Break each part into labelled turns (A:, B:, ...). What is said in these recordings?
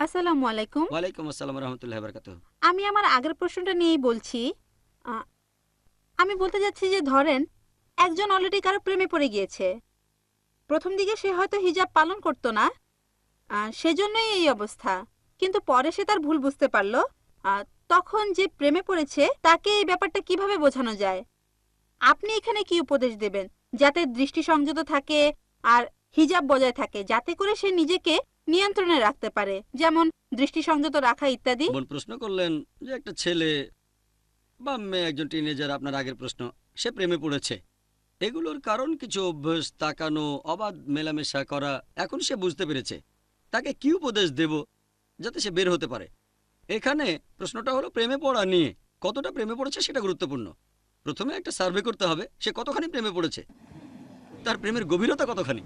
A: আসসালামু আলাইকুম।
B: ওয়ালাইকুম আসসালাম রহমতুল্লাহ বারকাতুহ।
A: আমি আমার আগের প্রশ্নটা নিয়েই বলছি। আ, আমি বলতে যাচ্ছি যে ধরেন একজন অলরেডি কারো প্রেমে পড়ে গিয়েছে। প্রথম দিকে সে হয়তো হিজাব পালন করতো না, সেজন্যই এই অবস্থা। কিন্তু পরে সে তার ভুল বুঝতে পারলো। আ, তখন যে প্রেমে পড়েছে তাকে এই ব্যাপারটা কিভাবে বোঝানো যায়? আপনি এখানে কি উপদেশ দেবেন যাতে দৃষ্টি সংযত থাকে আর হিজাব বজায় থাকে, যাতে করে সে নিজেকে নিয়ন্ত্রণে রাখতে পারে, যেমন দৃষ্টি সংযত রাখা ইত্যাদি?
B: বোন প্রশ্ন করলেন যে একটা ছেলে বা মেয়ে, একজন টিনেজার, আপনার আগের প্রশ্ন, সে প্রেমে পড়েছে। এগুলোর কারণ কিছু অভ্যাস, তাকানো, অবাধ মেলামেশা করা। এখন সে বুঝতে পেরেছে, তাকে কি উপদেশ দেব যাতে সে বের হতে পারে। এখানে প্রশ্নটা হলো প্রেমে পড়া নিয়ে। কতটা প্রেমে পড়েছে সেটা গুরুত্বপূর্ণ। প্রথমে একটা সার্ভে করতে হবে সে কতখানি প্রেমে পড়েছে, তার প্রেমের গভীরতা কতখানি,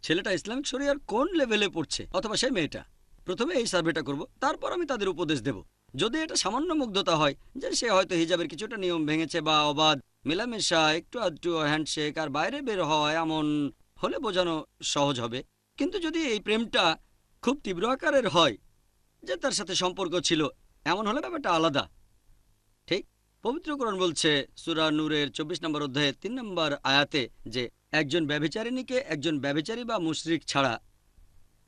B: ছেলেটা ইসলামিক শরিয়ার কোন লেভেলে পড়ছে অথবা সেই মেয়েটা। প্রথমে এই সার্ভেটা করব, তারপর আমি তাদের উপদেশ দেব। যদি এটা সামান্য মুগ্ধতা হয় যে সে হয়তো হিজাবের কিছুটা নিয়ম ভেঙেছে বা অবাধ মেলামেশা, একটু আধটু হ্যান্ডশেক আর বাইরে বের হয়, এমন হলে বোঝানো সহজ হবে। কিন্তু যদি এই প্রেমটা খুব তীব্র আকারের হয়, যে তার সাথে সম্পর্ক ছিল, এমন হলে ব্যাপারটা আলাদা। ঠিক পবিত্র কোরআন বলছে সূরা নূরের 24 নম্বর অধ্যায়ে 3 নম্বর আয়াতে যে একজন ব্যভিচারিণীকে একজন ব্যভিচারী বা মুশরিক ছাড়া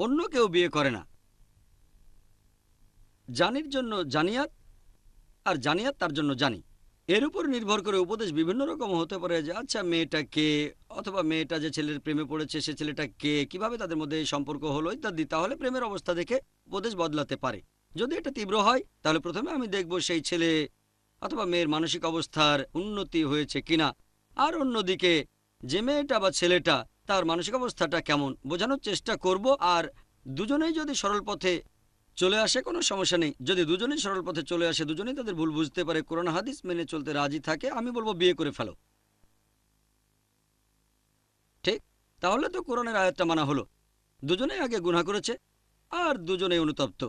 B: অন্য কেউ বিয়ে করে না। জানির জন্য জানিয়াত, আর জানিয়াত তার জন্য জানি। এর উপর নির্ভর করে উপদেশ বিভিন্ন রকম হতে পারে যে আচ্ছা মেয়েটা কে, অথবা মেয়েটা যে ছেলের প্রেমে পড়েছে সে ছেলেটা কে, কিভাবে তাদের মধ্যে এই সম্পর্ক হলো ইত্যাদি। তাহলে প্রেমের অবস্থা দেখে উপদেশ বদলাতে পারে। যদি এটা তীব্র হয় তাহলে প্রথমে আমি দেখব সেই ছেলে অথবা মেয়ের মানসিক অবস্থার উন্নতি হয়েছে কিনা, আর অন্যদিকে যে মেয়েটা বা ছেলেটা তার মানসিক অবস্থাটা কেমন বোঝানোর চেষ্টা করব। আর দুজনেই যদি সরল পথে চলে আসে কোনো সমস্যা নেই। যদি দুজনেই সরল পথে চলে আসে, দুজনেই তাদের ভুল বুঝতে পারে, কোরআন হাদিস মেনে চলতে রাজি থাকে, আমি বলবো বিয়ে করে ফেলো। ঠিক, তাহলে তো কোরআনের আয়াতটা মানা হলো। দুজনেই আগে গুনাহ করেছে আর দুজনেই অনুতপ্ত।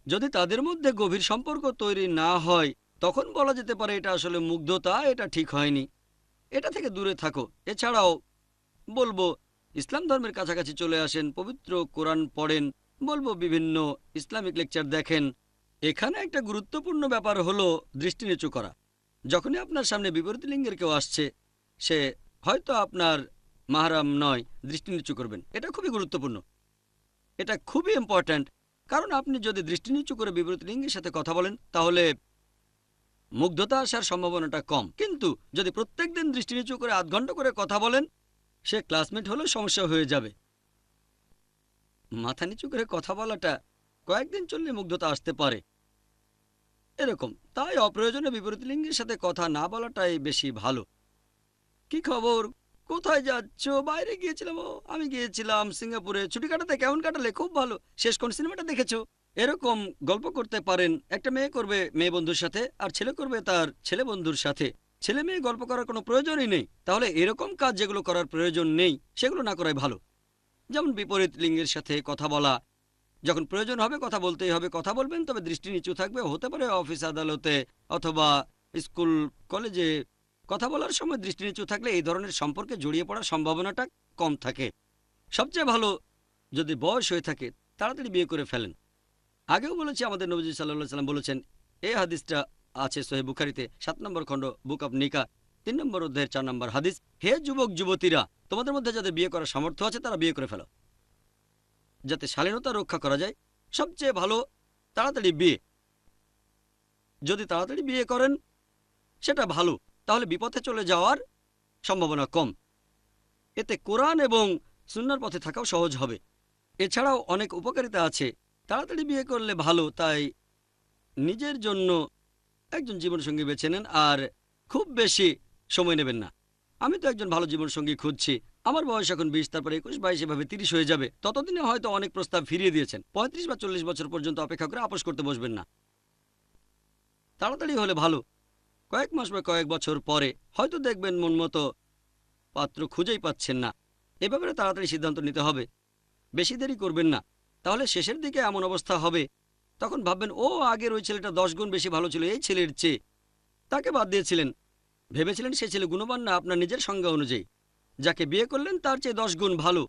B: যদি তাদের মধ্যে গভীর সম্পর্ক তৈরি না হয় তখন বলা যেতে পারে এটা আসলে মুগ্ধতা, এটা ঠিক হয়নি, এটা থেকে দূরে থাকো। এছাড়াও বলবো ইসলাম ধর্মের কাছাকাছি চলে আসেন, পবিত্র কোরআন পড়েন, বলবো বিভিন্ন ইসলামিক লেকচার দেখেন। এখানে একটা গুরুত্বপূর্ণ ব্যাপার হলো দৃষ্টি নিচু করা। যখনই আপনার সামনে বিপরীত লিঙ্গের কেউ আসছে, সে হয়তো আপনার মাহরাম নয়, দৃষ্টি নিচু করবেন। এটা খুবই গুরুত্বপূর্ণ, এটা খুবই ইম্পর্ট্যান্ট। কারণ আপনি যদি দৃষ্টি নিচু করে বিপরীত লিঙ্গের সাথে কথা বলেন তাহলে মুগ্ধতা আসার সম্ভাবনাটা কম। কিন্তু যদি প্রত্যেকদিন দৃষ্টি নিচু করে আধ ঘন্টা করে কথা বলেন, সে ক্লাসমেট হলেও সমস্যা হয়ে যাবে। মাথা নিচু করে কথা বলাটা কয়েকদিন চললে মুগ্ধতা আসতে পারে, এরকম। তাই অপ্রয়োজনে বিপরীত লিঙ্গের সাথে কথা না বলাটাই বেশি ভালো। কি খবর, কোথায় যাচ্ছ? বাইরে গিয়েছিলাম। ও, আমি গিয়েছিলাম সিঙ্গাপুরে ছুটি কাটাতে। কেমন কাটালে? খুব ভালো। শেষ কোন সিনেমাটা দেখেছো? এরকম গল্প করতে পারেন। একটা মেয়ে করবে মেয়ে বন্ধুর সাথে আর ছেলে করবে তার ছেলে বন্ধুর সাথে। ছেলে মেয়ে গল্প করার কোনো প্রয়োজনই নেই। তাহলে এরকম কাজ যেগুলো করার প্রয়োজন নেই সেগুলো না করাই ভালো। যেমন বিপরীত লিঙ্গের সাথে কথা বলা, যখন প্রয়োজন হবে কথা বলতেই হবে, কথা বলবেন, তবে দৃষ্টি নিচু থাকবে। হতে পারে অফিস আদালতে অথবা স্কুল কলেজে কথা বলার সময় দৃষ্টি নিচু থাকলে এই ধরনের সম্পর্কে জড়িয়ে পড়ার সম্ভাবনাটা কম থাকে। সবচেয়ে ভালো যদি বয়স হয়ে থাকে তাড়াতাড়ি বিয়ে করে ফেলেন। আগেও বলেছি আমাদের নবীজি সাল্লাল্লাহু সাল্লাম বলেছেন, এই হাদিসটা আছে সহিহ বুখারীতে 7 নম্বর খণ্ড বুক অব নিকা 3 নম্বর অধ্যায়ের 4 নম্বর হাদিস, হে যুবক যুবতীরা, তোমাদের মধ্যে যাদের বিয়ে করার সামর্থ্য আছে তারা বিয়ে করে ফেলো যাতে শালীনতা রক্ষা করা যায়। সবচেয়ে ভালো তাড়াতাড়ি বিয়ে। যদি তাড়াতাড়ি বিয়ে করেন সেটা ভালো, তাহলে বিপথে চলে যাওয়ার সম্ভাবনা কম। এতে কোরআন এবং সুন্নাহর পথে থাকাও সহজ হবে। এছাড়াও অনেক উপকারিতা আছে। তাড়াতাড়ি বিয়ে করলে ভালো, তাই নিজের জন্য একজন জীবনসঙ্গী বেছে নেন আর খুব বেশি সময় নেবেন না। আমি তো একজন ভালো জীবনসঙ্গী খুঁজছি। আমার বয়স এখন 20, তারপরে 21, 22, এভাবে 30 হয়ে যাবে। ততদিনে হয়তো অনেক প্রস্তাব ফিরিয়ে দিয়েছেন। 35 বা 40 বছর পর্যন্ত অপেক্ষা করে আপোস করতে বসবেন না। তাড়াতাড়ি হলে ভালো। কয়েক মাস বা কয়েক বছর পরে হয়তো দেখবেন মন মতো পাত্র খুঁজেই পাচ্ছেন না। এ ব্যাপারে তাড়াতাড়ি সিদ্ধান্ত নিতে হবে, বেশি দেরি করবেন না। তাহলে শেষের দিকে এমন অবস্থা হবে তখন ভাববেন, ও আগের ওই ছেলেটা 10 গুণ বেশি ভালো ছিল এই ছেলের চেয়ে। তাকে বাদ দিয়েছিলেন, ভেবেছিলেন সে ছেলে গুণবান না আপনার নিজের সংজ্ঞা অনুযায়ী। যাকে বিয়ে করলেন তার চেয়ে 10 গুণ ভালো।